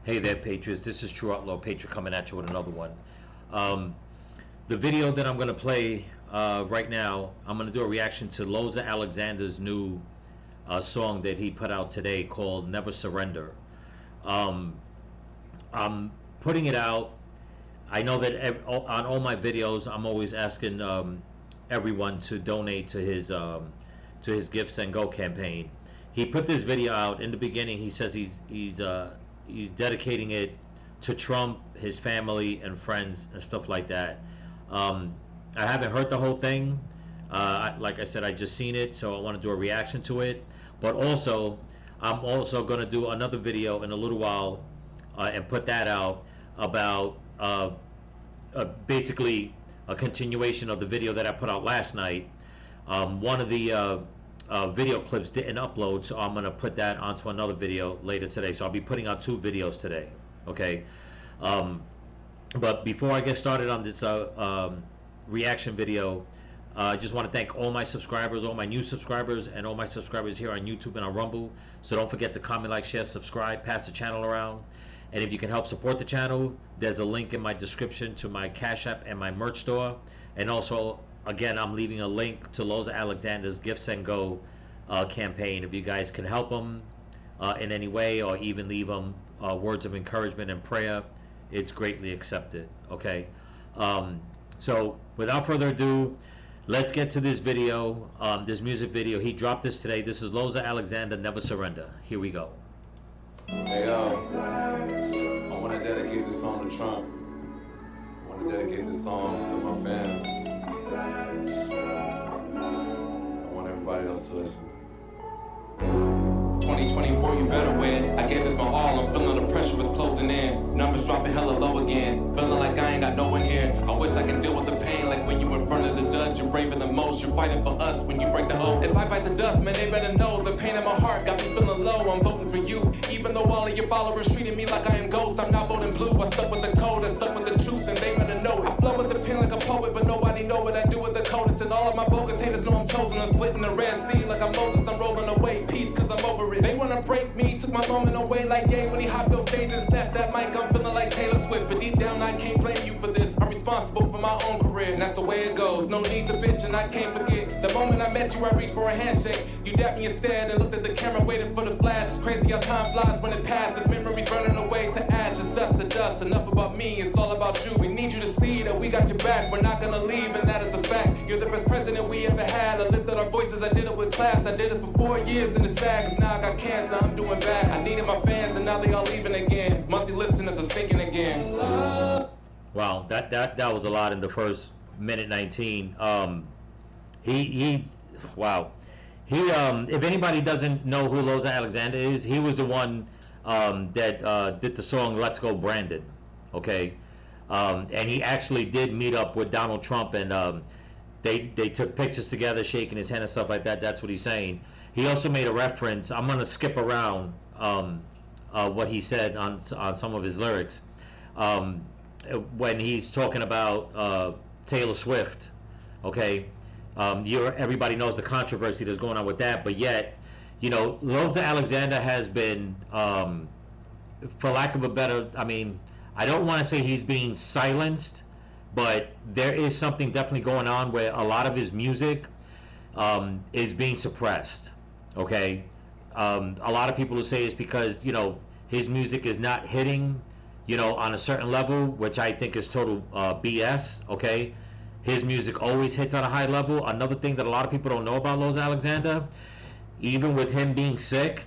Hey there, Patriots. This is True Outlaw Patriot coming at you with another one. The video that I'm going to play right now, I'm going to do a reaction to Loza Alexander's new song that he put out today called Never Surrender. I'm putting it out. I know that on all my videos, I'm always asking everyone to donate to his Gifts and Go campaign. He put this video out in the beginning. He says he's dedicating it to Trump, his family, and friends, and stuff like that. I haven't heard the whole thing. Like I said, I just seen it, so I want to do a reaction to it. But also, I'm also going to do another video in a little while and put that out about basically a continuation of the video that I put out last night. One of the video clips didn't upload, so I'm going to put that onto another video later today. So I'll be putting out 2 videos today. Okay. But before I get started on this reaction video, I just want to thank all my subscribers, all my new subscribers, and all my subscribers here on YouTube and on Rumble. So don't forget to comment, like, share, subscribe, pass the channel around. And if you can help support the channel, there's a link in my description to my Cash App and my merch store. And also, again, I'm leaving a link to Loza Alexander's Gifts and Go campaign. If you guys can help them in any way, or even leave them words of encouragement and prayer, it's greatly accepted. Okay. So without further ado, let's get to this video, this music video. He dropped this today. This is Loza Alexander, Never Surrender. Here we go. Hey, I want to dedicate this song to Trump. I want to dedicate this song to my fans. I want everybody else to listen. 2024, you better win. I gave this my all, I'm feeling the pressure is closing in. Numbers dropping hella low again. Feeling like I ain't got no one here. I wish I can deal with the pain like when you in front of the judge. You're braver than most, you're fighting for us when you break the oath. As I bite the dust, man, they better know the pain in my heart got me feeling low. I'm voting for you, even though all of your followers treating me like I am ghost. I'm not voting blue, I stuck with the code, I stuck with the truth, and they better know. I flow with the pen like a poet, but nobody know what I do with the codest. And all of my bogus haters know I'm chosen. I'm splitting the Red Sea like I'm Moses, I'm rolling away. Peace, cause I'm over it. They wanna break me, took my moment away like Ye when he hopped on stage and snatched that mic. I'm feeling like Taylor Swift, but deep down I can't blame you for this. I'm responsible for my own career, and that's the way it goes. No need to bitch, and I can't forget the moment I met you. I reached for a handshake. You dapped me instead and looked at the camera, waiting for the flash. It's crazy how time flies when it passes. Memories burning away to ashes, dust to dust. Enough about me, it's all about you. We need you to see that we got your back. We're not gonna leave, and that is a fact. You're the best president we ever had. I lifted our voices, I did it with class. I did it for 4 years in the SAG, cause now I got cancer. I'm doing bad. I needed my fans, and now they all leaving again. Monthly listeners are sinking again. Wow, that was a lot in the first minute 19. Wow. If anybody doesn't know who Loza Alexander is, he was the one that did the song "Let's Go Brandon." Okay, and he actually did meet up with Donald Trump, and they took pictures together, shaking his hand and stuff like that. That's what he's saying. He also made a reference. I'm gonna skip around what he said on some of his lyrics. When he's talking about Taylor Swift, okay, everybody knows the controversy that's going on with that, but yet, you know, Loza Alexander has been, for lack of a better, I mean, I don't want to say he's being silenced, but there is something definitely going on where a lot of his music is being suppressed, okay? A lot of people will say it's because, you know, his music is not hitting, you know, on a certain level, which I think is total BS, okay? His music always hits on a high level. Another thing that a lot of people don't know about Loza Alexander, even with him being sick,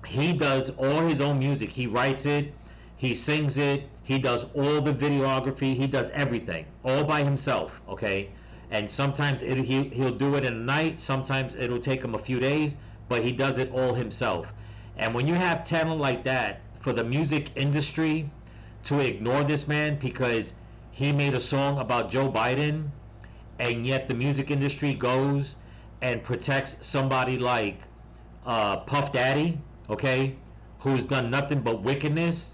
he does all his own music. He writes it, he sings it, he does all the videography, he does everything, all by himself, okay? And sometimes he'll do it in a night, sometimes it'll take him a few days, but he does it all himself. And when you have talent like that, for the music industry to ignore this man because he made a song about Joe Biden, and yet the music industry goes and protects somebody like Puff Daddy, okay, who's done nothing but wickedness,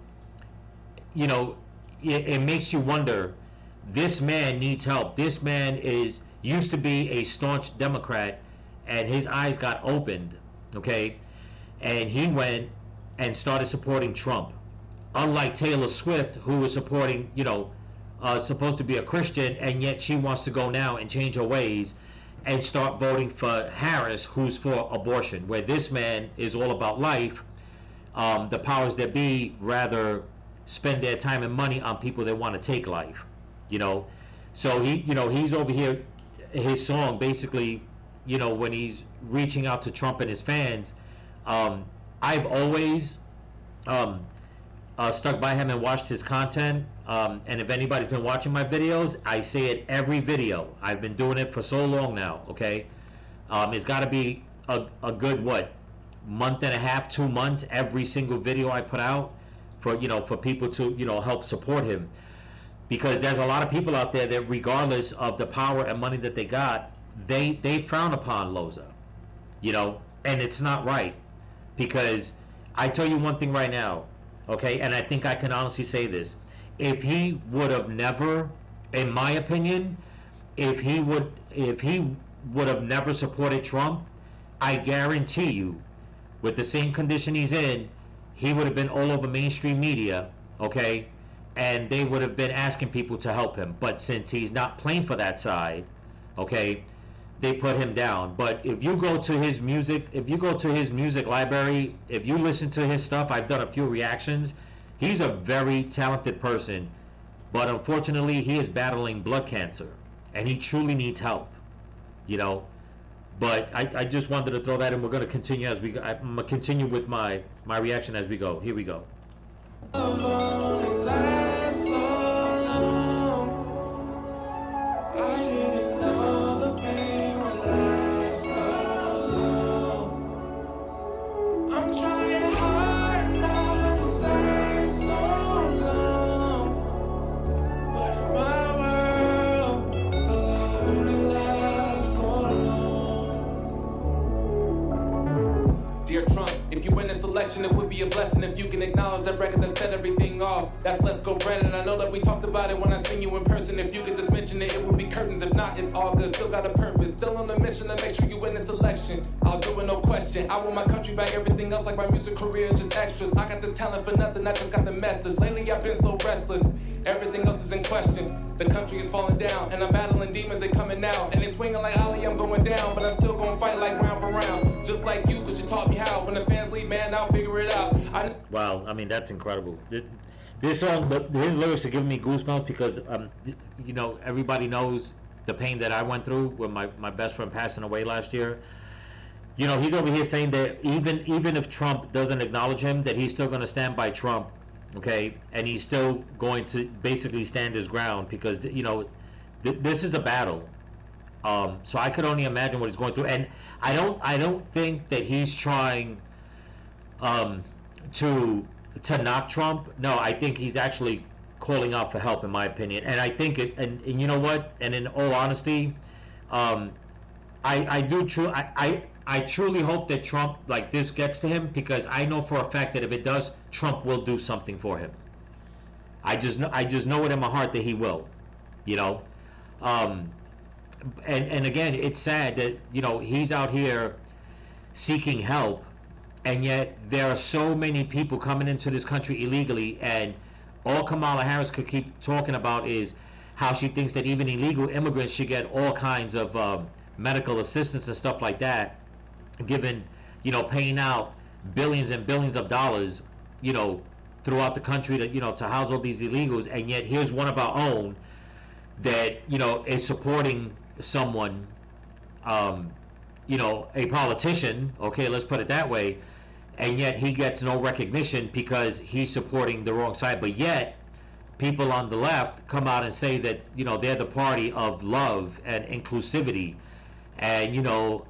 you know, it makes you wonder, this man needs help. This man used to be a staunch Democrat, and his eyes got opened, okay, and he went and started supporting Trump. unlike Taylor Swift, who was supporting, supposed to be a Christian, and yet she wants to go now and change her ways and start voting for Harris, who's for abortion, where this man is all about life. The powers that be rather spend their time and money on people that want to take life, So he's over here, his song basically, when he's reaching out to Trump and his fans, I've always stuck by him and watched his content. And if anybody's been watching my videos, I say it every video. I've been doing it for so long now, okay? It's got to be a good, month and a half, 2 months, every single video I put out for people to, help support him. Because there's a lot of people out there that, regardless of the power and money that they got, they frown upon Loza, and it's not right. Because I tell you one thing right now, okay, and I think I can honestly say this. If he would have never, in my opinion, if he would have never supported Trump, I guarantee you, with the same condition he's in, he would have been all over mainstream media, okay, and they would have been asking people to help him. But since he's not playing for that side, okay, they put him down. But if you go to his music, library, if you listen to his stuff, I've done a few reactions. He's a very talented person, but unfortunately he is battling blood cancer, and he truly needs help, But I just wanted to throw that in. We're going to continue as we go. I'm going to continue with my reaction as we go. Here we go. Dear Trump, if you win this election, it would be a blessing if you can acknowledge that record that set everything off. That's Let's Go Brandon. I know that we talked about it when I seen you in person. If you could just mention it, it would be curtains. If not, it's all good. Still got a purpose. Still on the mission to make sure you win this election. I'll do it, no question. I want my country back. Everything else, like my music career, is just extras. I got this talent for nothing. I just got the message. Lately, I've been so restless. Everything else is in question. The country is falling down, and I'm battling demons. They coming out, and it's swinging like Ali. I'm going down, but I'm still gonna fight like round for round, just like you, 'cause you taught me how. When the fans leave, man, I'll figure it out. Wow, I mean, that's incredible. This song, his lyrics are giving me goosebumps because, everybody knows the pain that I went through with my best friend passing away last year. He's over here saying that even if Trump doesn't acknowledge him, that he's still going to stand by Trump, okay? And he's still going to basically stand his ground because, this is a battle. So I could only imagine what he's going through, and I don't think that he's trying to knock Trump. No, I think he's actually calling out for help, in my opinion. And I think and you know what? And in all honesty, I truly hope that Trump like this gets to him, because I know for a fact that if it does, Trump will do something for him. I just know it in my heart that he will. And again, it's sad that he's out here seeking help, and yet there are so many people coming into this country illegally, and all Kamala Harris could keep talking about is how she thinks that even illegal immigrants should get all kinds of medical assistance and stuff like that, given paying out billions and billions of dollars throughout the country to house all these illegals. And yet here's one of our own that is supporting someone, a politician, okay, let's put it that way, and yet he gets no recognition because he's supporting the wrong side. But yet people on the left come out and say that they're the party of love and inclusivity and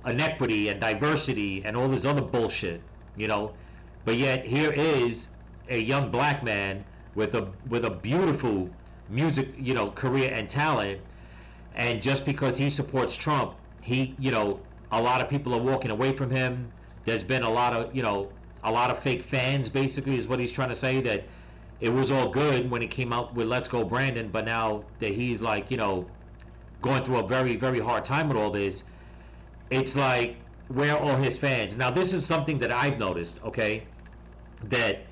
inequity and diversity and all this other bullshit, but yet here is a young black man with a beautiful music career and talent, and just because he supports Trump, a lot of people are walking away from him. There's been a lot of fake fans, basically, is what he's trying to say, that it was all good when he came out with Let's Go Brandon, but now that he's going through a very, very hard time with all this, it's like, where are all his fans? Now, this is something that I've noticed, okay, that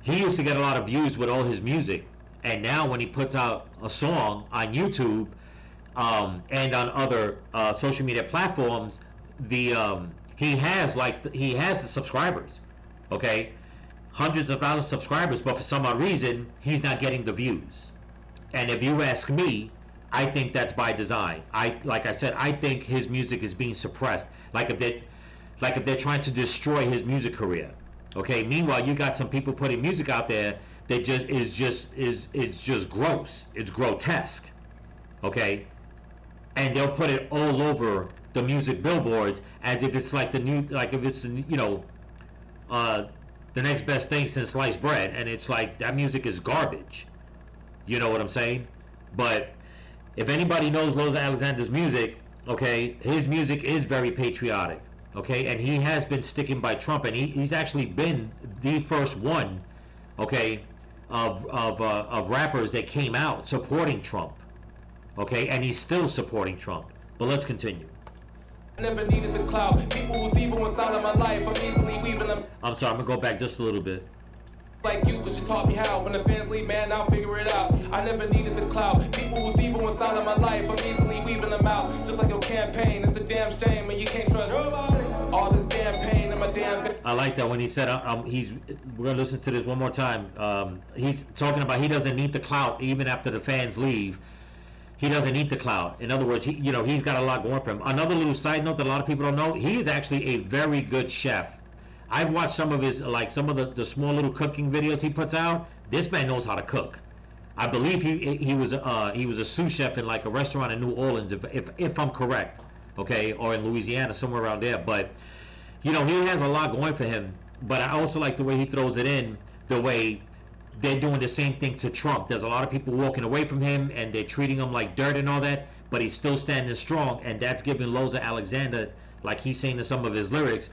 he used to get a lot of views with all his music, and now when he puts out a song on YouTube and on other social media platforms, the he has the subscribers, okay, hundreds of thousands of subscribers, but for some odd reason he's not getting the views. And if you ask me, I think that's by design. Like I said, I think his music is being suppressed. Like if they're trying to destroy his music career. Okay. Meanwhile, you got some people putting music out there that it's just gross. It's grotesque. Okay. And they'll put it all over the music billboards as if it's like if it's the next best thing since sliced bread, and it's like that music is garbage. You know what I'm saying? But if anybody knows Loza Alexander's music, okay, his music is very patriotic, okay, and he has been sticking by Trump, and he's actually been the first one, okay, of rappers that came out supporting Trump, okay, and he's still supporting Trump. But let's continue. I never needed the cloud. People was evil inside of my life. I'm easily weaving them. I'm sorry, I'm gonna go back just a little bit. Like you, cause you taught me how. When the fans leave, man, I'll figure it out. I never needed the cloud. People was evil inside of my life. I'm easily weaving them out. Just like your campaign. It's a damn shame, and you can't trust nobody. All this damn pain in my damn. I like that when he said we're gonna listen to this one more time. He's talking about he doesn't need the clout even after the fans leave. He doesn't need the clout. In other words, he's got a lot going for him. Another little side note that a lot of people don't know: he is actually a very good chef. I've watched some of his, some of the small little cooking videos he puts out. This man knows how to cook. I believe he was a sous chef in like a restaurant in New Orleans, if I'm correct, okay, or in Louisiana, somewhere around there. But he has a lot going for him. But I also like the way he throws it in, the way they're doing the same thing to Trump. There's a lot of people walking away from him, and they're treating him like dirt and all that. But he's still standing strong, and that's giving Loza Alexander, like he's saying in some of his lyrics,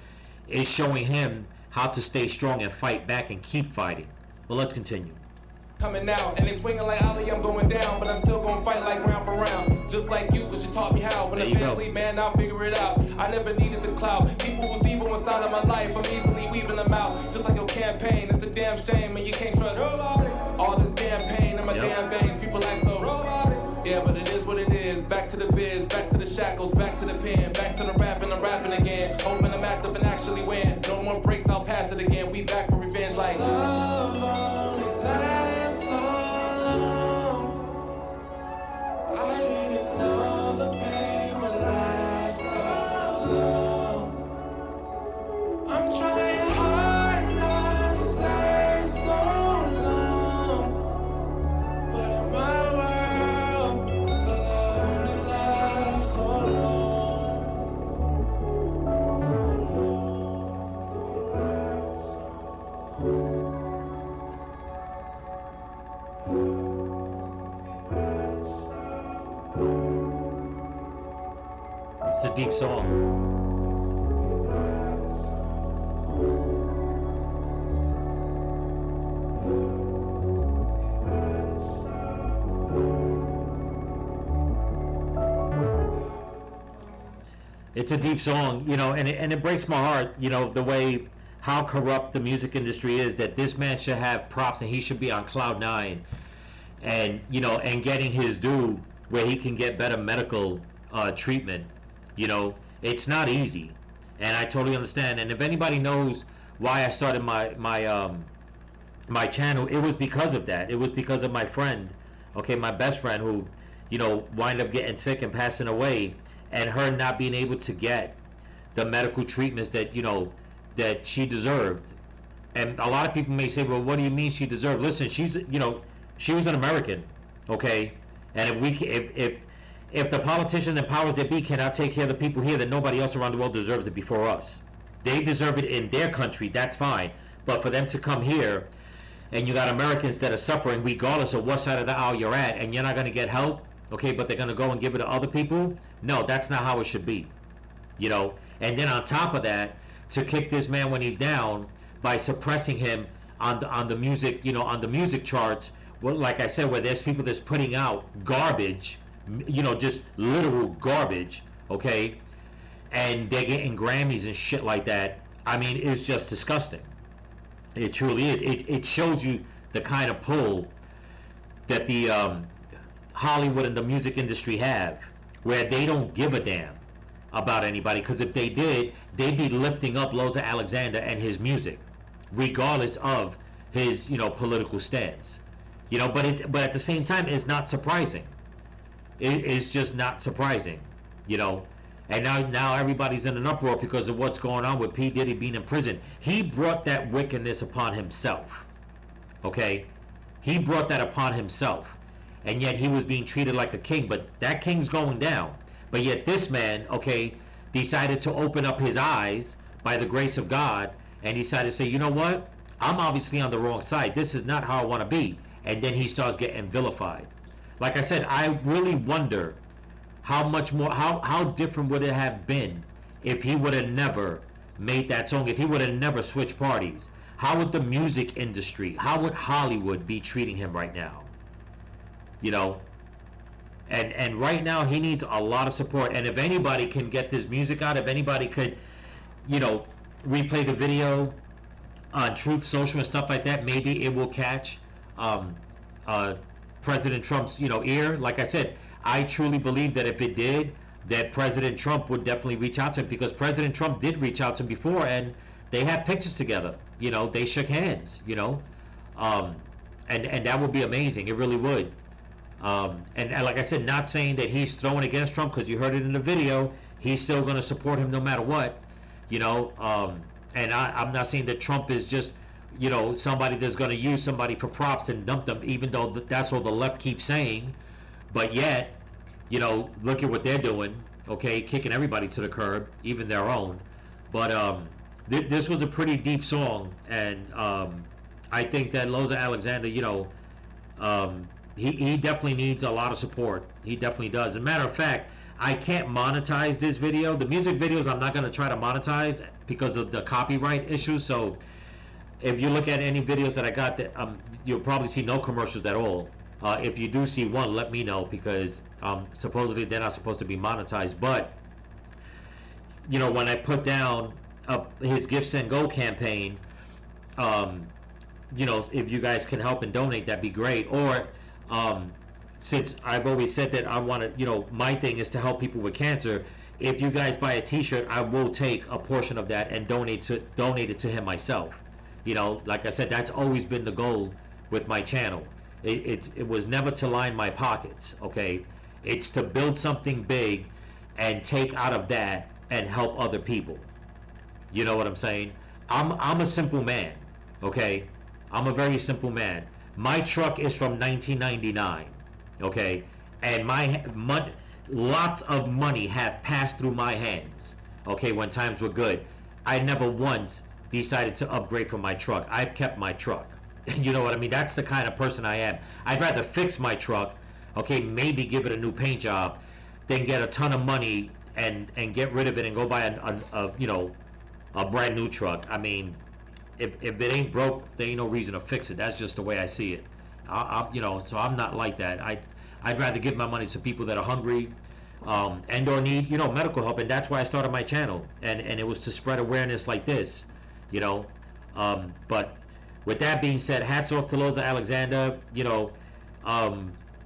is showing him how to stay strong and fight back and keep fighting. But let's continue. Coming out, and they swinging like Ali, I'm going down, but I'm still gonna fight like round for round. Just like you, cause you taught me how. When the fans leave, man, I'll figure it out. I never needed the clout. People was evil inside of my life. I'm easily weaving them out. Just like your campaign. It's a damn shame, and you can't trust nobody. All this damn pain in my damn veins. People act so nobody. Yeah, but it is what it is. Back to the biz, back to the shackles, back to the pen, back to the rapping, I'm rapping again. Hoping I'm active and actually win. No more breaks, I'll pass it again. We back for revenge like love only lasts so long. I didn't know the pain would last so long. I'm trying hard not to say so long, but in my world, the love only lasts so long. It's a deep song. It's a deep song, and it breaks my heart, the way how corrupt the music industry is, that this man should have props and he should be on cloud nine, and and getting his due where he can get better medical treatment. It's not easy, and I totally understand. And if anybody knows why I started my channel, it was because of that. It was because of my friend, okay, my best friend, who wind up getting sick and passing away, and her not being able to get the medical treatments that that she deserved. And a lot of people may say, well, what do you mean she deserved? Listen, she's she was an American, okay, and if the politicians and powers that be cannot take care of the people here, then nobody else around the world deserves it before us. They deserve it in their country, that's fine. But for them to come here, and you got Americans that are suffering regardless of what side of the aisle you're at, and you're not going to get help, okay, but they're going to go and give it to other people? No, that's not how it should be. And then on top of that, to kick this man when he's down by suppressing him on the music, on the music charts, well, like I said, where there's people that's putting out garbage, just literal garbage, okay, and they're getting Grammys and shit like that. I mean, it's just disgusting. It truly is. It shows you the kind of pull that the Hollywood and the music industry have, where they don't give a damn about anybody. Because if they did, they'd be lifting up Loza Alexander and his music, regardless of his political stance. But at the same time, it's not surprising. It's just not surprising, you know. And now everybody's in an uproar because of what's going on with P. Diddy being in prison. He brought that wickedness upon himself. Okay? He brought that upon himself. And yet he was being treated like a king. But that king's going down. But yet this man, okay, decided to open up his eyes by the grace of God and decided to say, you know what? I'm obviously on the wrong side. This is not how I want to be. And then he starts getting vilified. Like I said, I really wonder how much more, how different would it have been if he would have never made that song, if he would have never switched parties. How would the music industry, how would Hollywood be treating him right now? You know? And right now he needs a lot of support. And if anybody can get this music out, if anybody could, replay the video on Truth Social and stuff like that, maybe it will catch President Trump's ear. Like I said, I truly believe that if it did, that President Trump would definitely reach out to him, because President Trump did reach out to him before, and they had pictures together. They shook hands. And that would be amazing. It really would. And like I said, not saying that he's throwing against Trump, because you heard it in the video. He's still going to support him no matter what. And I'm not saying that Trump is just somebody that's going to use somebody for props and dump them, even though that's what the left keeps saying. But yet, look at what they're doing, okay, kicking everybody to the curb, even their own. But this was a pretty deep song, and I think that Loza Alexander, he definitely needs a lot of support. He definitely does. As a matter of fact, I can't monetize this video. The music videos I'm not going to try to monetize because of the copyright issues. So if you look at any videos that I got, that you'll probably see no commercials at all. If you do see one, let me know, because supposedly they're not supposed to be monetized. But when I put down his Give Send Go campaign, if you guys can help and donate, that'd be great. Or since I've always said that I want to, my thing is to help people with cancer. If you guys buy a T-shirt, I will take a portion of that and donate it to him myself. Like I said, that's always been the goal with my channel. It was never to line my pockets, okay? It's to build something big and take out of that and help other people. You know what I'm saying? I'm a simple man, okay? I'm a very simple man. My truck is from 1999, okay? And lots of money have passed through my hands, okay, when times were good. I never once decided to upgrade from my truck. I've kept my truck. You know what I mean? That's the kind of person I am. I'd rather fix my truck, okay, maybe give it a new paint job, than get a ton of money and get rid of it and go buy a brand new truck. I mean, if it ain't broke, there ain't no reason to fix it. That's just the way I see it. So I'm not like that. I'd rather give my money to people that are hungry and or need medical help, and that's why I started my channel, and it was to spread awareness like this, but with that being said, hats off to Loza Alexander.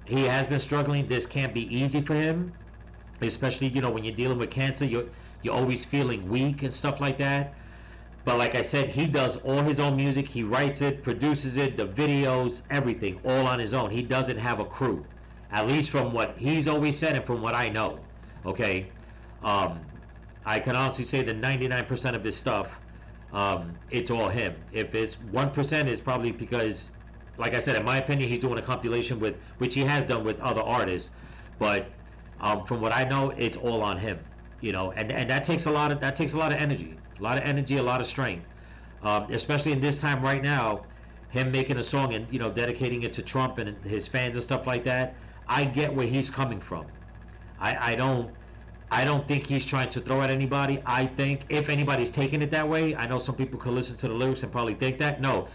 He has been struggling. This can't be easy for him, especially when you're dealing with cancer. You're always feeling weak and stuff like that. But like I said, he does all his own music. He writes it, produces it, the videos, everything, all on his own. He doesn't have a crew, at least from what he's always said and from what I know. Okay, I can honestly say that 99% of his stuff, it's all him. If it's 1%, it's probably because, like I said, in my opinion, he's doing a compilation which he has done with other artists. But from what I know, it's all on him. And that takes a lot of energy, a lot of strength, especially in this time right now. Him making a song and dedicating it to Trump and his fans and stuff like that. I get where he's coming from. I don't think he's trying to throw at anybody. I think if anybody's taking it that way, I know some people could listen to the lyrics and probably think that. No,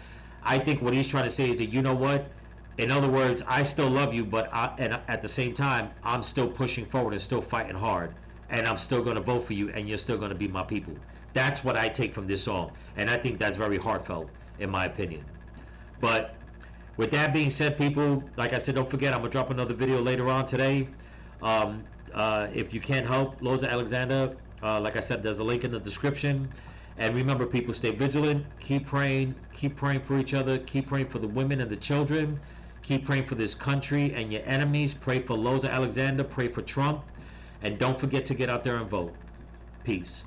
I think what he's trying to say is that, you know what? In other words, I still love you, but and at the same time, I'm still pushing forward and still fighting hard. And I'm still going to vote for you, and you're still going to be my people. That's what I take from this song. And I think that's very heartfelt. in my opinion. But with that being said, people, like I said, don't forget, I'm gonna drop another video later on today. If you can't help Loza Alexander, like I said, there's a link in the description. And remember, people, stay vigilant, keep praying for each other, keep praying for the women and the children, keep praying for this country and your enemies. Pray for Loza Alexander, pray for Trump, and don't forget to get out there and vote. Peace.